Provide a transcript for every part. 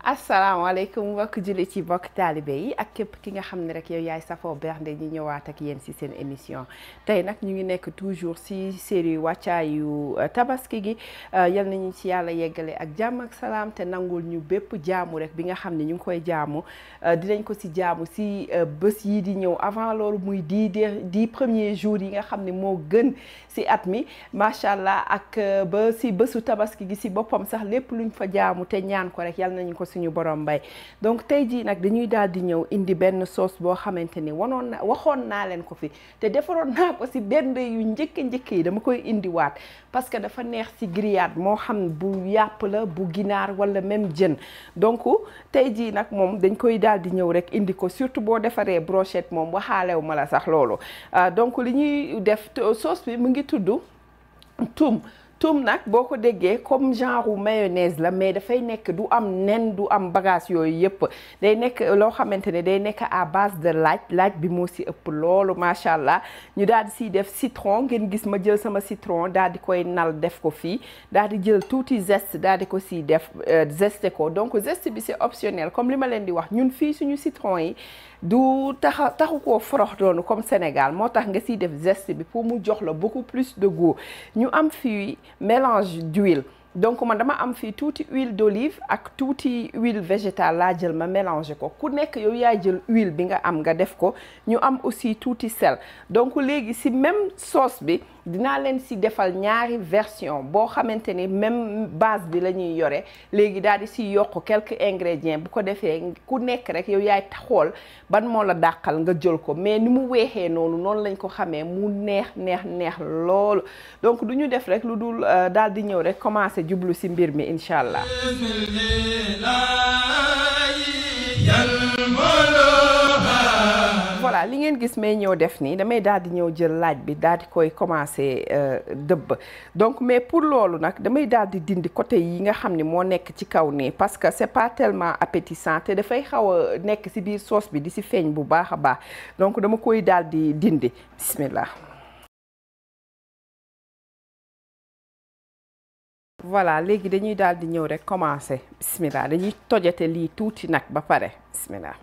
asalaamaaleykum mbokk jullit ci mbokk taalibe yi ak képp ki nga xam ne rek yow yaay safoo bernde ñi ñëwaat ak yéen ci seen émission tey nag ñu ngi nekk toujours ci série wàccaayu tabaski gi yal nañu ci yàlla yeggale ak jàmm ak salaam te nangul ñu bépp jaamu rek bi nga xam ne ñu ngi koy jaamu dinañ ko ci jaamu ci bés yi di ñëw avant loolu muy 10 premiers jours yi nga xam ne moo gën ci at mi macha allah ak ba ci bésu tabaski gi ci boppam sax lépp luñ fa jaamu te ñaan ko rek yal nañu ko suñu borom mbay donc tey jii nag dañuy daal di ñëw indi benn sauce boo xamante ni waxoon naa leen ko fi te defaroon naa ko ci benn yu njëkk yi dama koy indiwaat parce que dafa neex ci grillade moo xam bu yàpp la bu ginaar wala même jën donc tey jii nag moom dañ koy daal di ñëw rek indi ko surtout boo defaree brochette moom waxaalew ma la sax loolu donc li ñuy def sauce bi mu ngi tudd tum nag boo ko déggee comme genre mayonnaise la mais dafay nekk du am nen du am bagage yooyu yëpp day nekk loo xamante ne day nekk à base de laaj bi moo ci ëpp loolu macha allah ñu daal di ciy def citron ngeen gis ma jël sama citron daal di koy nal def ko fii daal di jël tuuti zeste daal di ko ciy def zeste ko donc zeste bi c'est optionnel comme li ma leen di wax ñun fii suñu citron yi du taxu koo forox doonu comme Sénégal moo tax nga ciy def zeste bi pour mu jox la beaucoup plus de goût ñu am fii mélange d'huile donc man dama am fii tuuti huile d'olive ak tuuti huile végétale laa jël ma mélanger ko ku nekk yow yaay jël huile bi nga am nga def ko ñu am aussi tuuti sel donc léegi ci même sauce bi dinaa leen ci defal ñaari version boo xamante ni même base bi la ñuy yore léegi daal di ci yokk quelques ingrédients bu ko defee ku nekk rek yow yaay xool ban moo la dàqal nga jël ko mais ni mu weexee noonu lañ ko xamee mu neex loolu donc du ñu def rek lu dul daal di ñëw rek commencer jublu ci mbir mi incha allah. voilà li ngeen gis may ñëw def nii damay daal di ñëw jël laaj bi daal di koy commencer dëbb donc mais pour loolu nag damay daal di dindi côté yi nga xam ne moo nekk ci kaw nii parce que c'est pas tellement appétissant te dafay xaw a nekk ci biir sauce bi di ci feeñ bu baax a baax donc dama koy daal di dindi bismillah. voilà léegi dañuy daal di ñëw rek commencer bismillah dañuy tojate lii tuuti nag ba pare bismillah.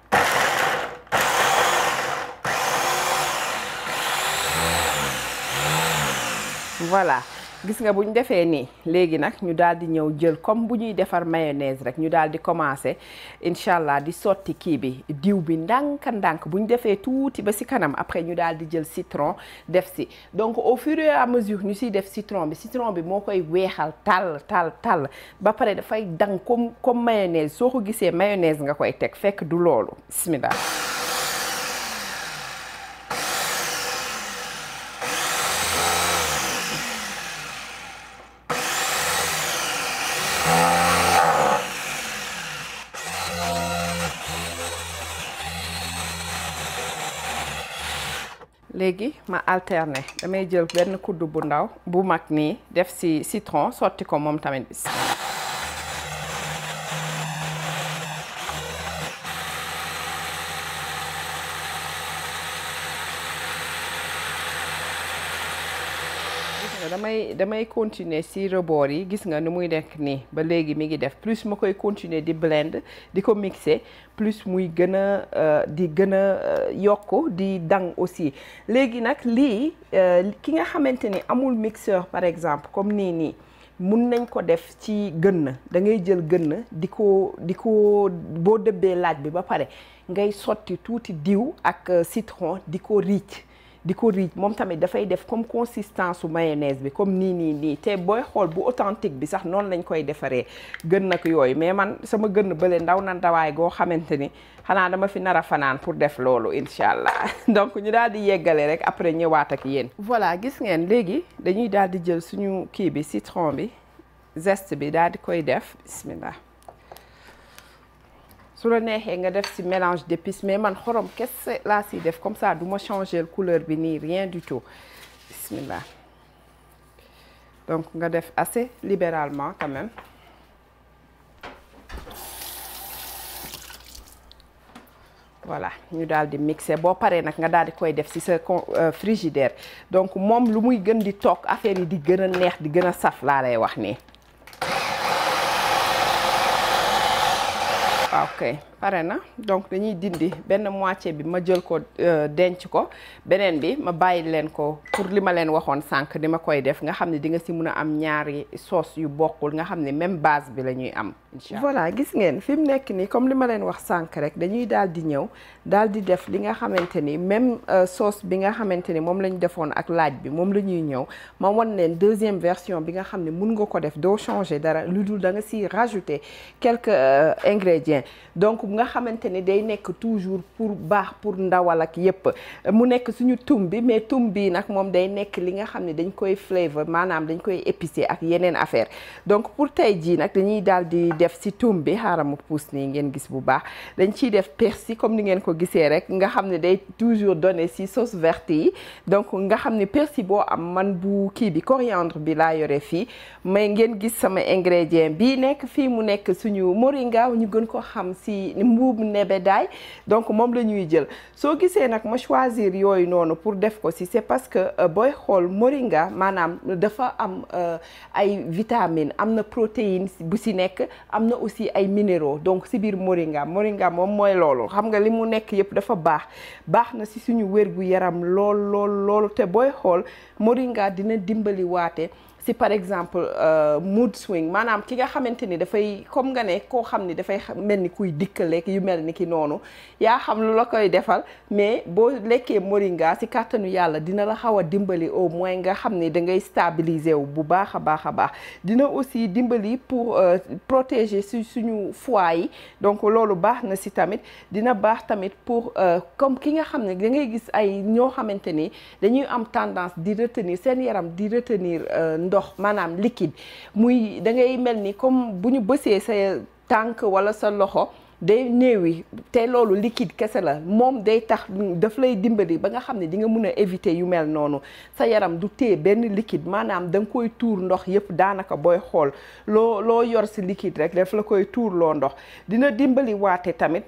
voilà gis nga bu ñu defee nii léegi nag ñu daal di ñëw jël comme bu ñuy defar mayonnaise rek ñu daal di commencer incha allah di sotti kii bi diw bi ndànk bu ñu defee tuuti ba ci kanam après ñu daal di jël citron def ci donc au fur et à mesure ñu ciy def citron bi moo koy weexal tàll ba pare dafay dang comme mayonnaise soo ko gisee mayonnaise nga koy teg fekk du loolu bismillah. léegi ma alterner damay jël benn kuddu bu ndaw bu mag nii def ci citron sotti ko moom tamit bis damay continuer ci rebord yi gis nga ni muy nekk nii ba léegi mi ngi def plus ma koy continuer di blend di ko mixer plus muy gën a yokk di dang aussi léegi nag lii ki nga xamante ni amul mixeur par exemple comme nii mun nañ ko def ci gën da ngay jël gën di ko boo dëbbee laaj bi ba pare ngay sotti tuuti diw ak citron di ko riic moom tamit dafay def comme consistance su mayonnaise bi comme nii te booy xool bu authentique bi sax noonu lañ koy defaree gën nag yooyu mais man sama gën bële ndaw na ndawaay goo xamante ni xanaa dama fi nar a fanaan pour def loolu incha allah donc ñu daal di yeggale rek après ñëwaat ak yéen. voilà gis ngeen léegi dañuy daal di jël suñu kii bi citron bi zeste bi daal di koy def bismillah. su la neexee nga def ci mélange d'épices mais man xorom kese laa ciy def comme ça du ma changer couleur bi nii rien du tout bismillah donc nga def assez libéralement quand même voilà ñu daal di mixer boo paree nag nga daal di koy def ci sa frigidaire donc moom lu muy gën di toog affaire yi di gën a neex di gën a saf laa lay wax nii. ok pare na donc dañuy dindi benn moitié bi ma jël ko denc ko beneen bi ma bàyyi leen ko pour li ma leen waxoon sànq di ma koy def nga xam ne di nga si mun a am ñaari sauce yu bokkul nga xam ne même base bi la ñuy am incha allah. voilà gis ngeen fi mu nekk nii comme li ma leen wax sànq rek dañuy daal di ñëw daal di def li nga xamante ni même sauce bi nga xamante ni moom la ñu defoon ak laaj bi moom la ñuy ñëw ma wan leen deuxième version bi nga xam ne mun nga ko def doo changer dara lu dul da nga si rajouter quelques ingrédients donc nga xamante ni day nekk toujours pour baax pour ndawal ak yépp mu nekk suñu tum bi mais tum bi nag moom day nekk li nga xam ne dañ koy flavor maanaam dañ koy épicer ak yeneen affaire donc pour tey jii nag dañuy daal di def si tum bi xaaral ma pousse nii ngeen gis bu baax dañ ciy def persil comme ni ngeen ko gisee rek nga xam ne day toujours donner si sauce verte yi donc nga xam ne persil boo am man bu kii bi coriandre bi laa yore fii mais ngeen gis sama ingrédient bii nekk fii mu nekk suñu moringa ñu gën ko xam si mbuubu nebedaay donc moom la ñuy jël soo gisee nag ma choisir yooyu noonu pour def ko si c'est parce que booy xool moringa maanaam dafa am ay vitamines am na protéine bu si nekk am na aussi ay minéraux donc si biir moringa moom mooy loolu xam nga li mu nekk yëpp dafa baax na si suñu wérgu yaram loolu te booy xool moringa dina dimbali waate si par exemple mood swing maanaam ki nga xamante ni dafay comme nga ne koo xam ni dafay mel ni kuy dikkaleek yu mel ni ki noonu yaa xam lu la koy defal mais boo lekkee moringa si kàttanu yàlla dina la xaw a dimbali au moins nga xam ni da ngay stabiliser wu bu baax a baax dina aussi dimbali pour protéger suñu foie yi donc loolu baax na si tamit dina baax tamit pour comme ki nga xam ne da ngay gis ay ñoo xamante ni dañuy am tendance di retenir seen yaram di retenir ndox maanaam liquide muy da ngay mel ni comme bu ñu bësee sa tànk wala sa loxo day néewi te loolu liquide kese la moom day tax daf lay dimbali ba nga xam ne di nga mun a éviter yu mel noonu sa yaram du téye benn liquide maanaam da nga koy tuur ndox yépp daanaka booy xool loo yor si liquide rek daf la koy tuur loo ndox dina dimbali waate tamit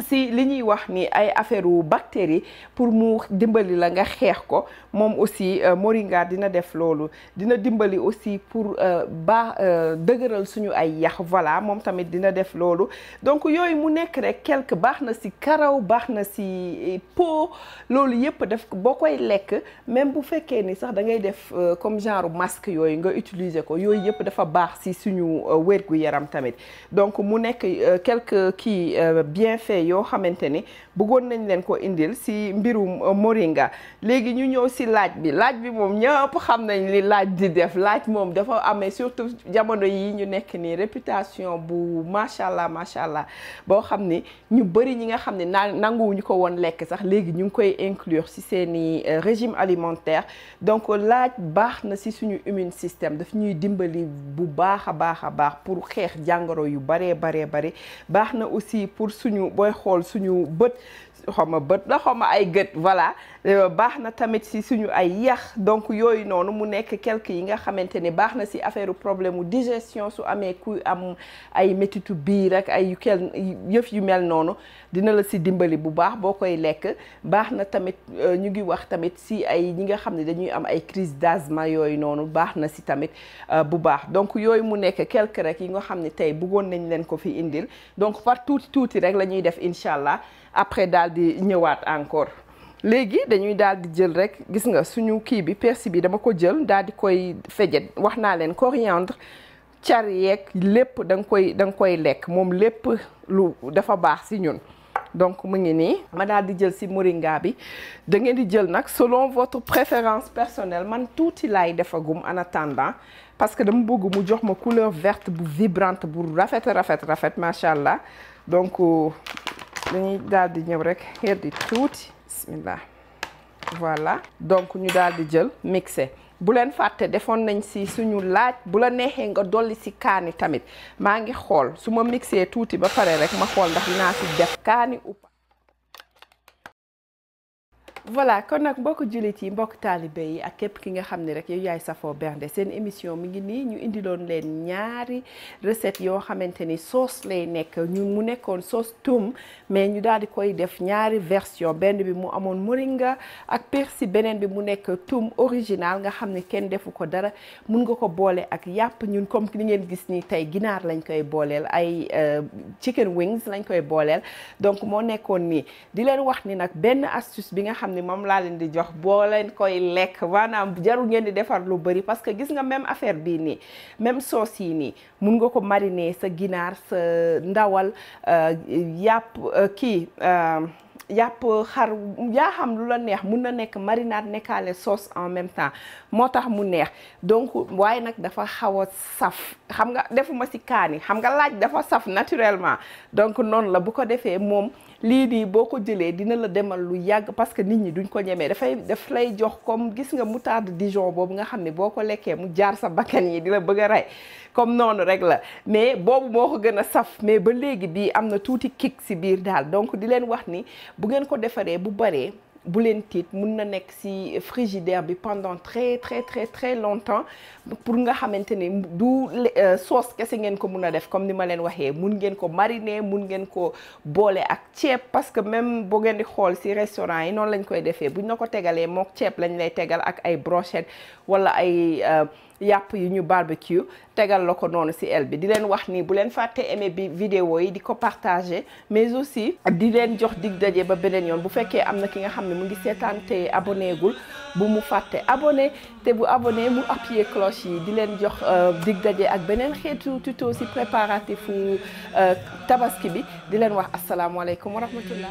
si li ñuy wax ni ay affaire u bactéries pour mu dimbali la nga xeex ko moom aussi moringa dina def loolu dina dimbali aussi pour dëgëral suñu ay yax voilà moom tamit dina def loolu donc yooyu mu nekk rek quelque baax na si karaw baax na si peau loolu yépp def boo koy lekk même bu fekkee ni sax da ngay def comme genre masque yooyu nga utiliser ko yooyu yépp dafa baax si suñu wérgu yaram tamit donc mu nekk quelque kii bienfait yoo xamante ni bëggoon nañ leen ko indil si mbirum moringa léegi ñu ñëw si laaj bi moom ñëpp xam nañ li laaj di def laaj moom dafa amee surtout jamono yi ñu nekk nii réputation bu macha allah boo xam ni ñu bëri ñi nga xam ne nanguwuñu ko woon lekk sax léegi ñu ngi koy inclure si seeni régime alimentaire donc laaj baax na si suñu immune système daf ñuy dimbali bu baax a baax pour xeex jàngoro yu baree baax na aussi pour suñu booy xool suñu bët xawma ay gët voilà baax na tamit si suñu ay yax donc yooyu noonu mu nekk quelque yi nga xamante ne baax na si affaire problème u digestion su amee ku am ay métitu biir ak ay yëf yu mel noonu dina la si dimbali bu baax boo koy lekk baax na tamit ñu ngi wax tamit si ay ñi nga xam ne dañuy am ay crise d'asthme yooyu noonu baax na si tamit bu baax donc yooyu mu nekk quelque rek yi nga xam ne tey bëggoon nañ leen ko fi indil donc par tuuti rek la ñuy def incha allah après daal di ñëwaat encore léegi dañuy daal di jël rek gis nga suñu kii bi persil bi dama ko jël daal di koy fejet wax naa leen coriandre car yeeg lépp da nga koy lekk moom lépp lu dafa baax si ñun donc mu ngi nii ma daal di jël si moringa bi da ngeen di jël nag selon votre préférence personnelle man tuuti laay defagum en attendant parce que dama bëgg mu jox ma couleur verte bu vibrante bu rafet macha allah donc dañuy daal di ñëw rek xeer di tuuti bismillah voilà donc ñu daal di jël mixé bu leen fàtte defoon nañ si suñu laaj bu la neexee nga dolli si kaani tamit maa ngi xool su ma mixé tuuti ba pare rek ma xool ndax dinaa si def kaani ou pas voilà kon nag mbokk jullit yi mbokk taalibe yi ak képp ki nga xam ne rek yow yaay safoo bernde seen émission mi ngi nii ñu indiloon leen ñaari recette yoo xamante ni sauce lay nekk mu nekkoon sauce toum mais ñu daal di koy def ñaari version benn bi mu amoon moringa ak persil beneen bi mu nekk toum original nga xam ne kenn defu ko dara mun nga ko boole ak yàpp ñun comme ni ngeen gis ni tey ginaar lañ koy booleel ay chicken wings lañ koy booleel donc moo nekkoon nii di leen wax ni nag benn astuce bi nga xam ni moom laa leen di jox boo leen koy lekk maanaam jarul ngeen di defar lu bëri parce que gis nga même affaire bii nii même sauce yi nii mun nga ko mariner sa ginaar sa ndawal yàpp yàpp xar yaa xam lu la neex mun na nekk marinade nekkaale sauce en même temps moo tax mu neex donc waaye nag dafa xaw a saf xam nga defuma ci kaani xam nga laaj dafa saf naturellement donc noonu la bu ko defee moom lii nii boo ko jëlee dina la demal lu yàgg parce que nit ñi duñ ko ñemee daf lay jox comme gis nga moutarde Dijon boobu nga xam ne boo ko lekkee mu jaar sa bakkan yi di la bëgg a rey comme noonu rek la mais boobu moo ko gën a saf mais ba léegi bii am na tuuti kick ci biir daal donc di leen wax ni bu ngeen ko defaree bu baree bu leen tiit mun na nekk ci frigidaire bi pendant très longtemps pour nga xamante ni du sauce kese ngeen ko mun a def comme ni ma leen waxee mun ngeen ko mariner mun ngeen ko boole ak ceeb parce que même boo ngeen di xool ci restaurant yi noonu lañ koy defee buñ la ko tegalee mook ceeb lañ lay tegal ak ay brochette wala ay yàpp yu ñu barbecue tegal la ko noonu ci el bi di leen wax ni bu leen fàtte aimer bi vidéo yi di ko partager mais aussi di leen jox dig daje ba beneen yoon bu fekkee am na ki nga xam ne mu ngi seetaan te abonné gul bu mu fàtte abonné te bu abonné mu appuyer cloche yi di leen jox dig daje ak beneen xeetu tuto ci préparatif tabaski bi di leen wax asalaamaaleykum wa rahmatullah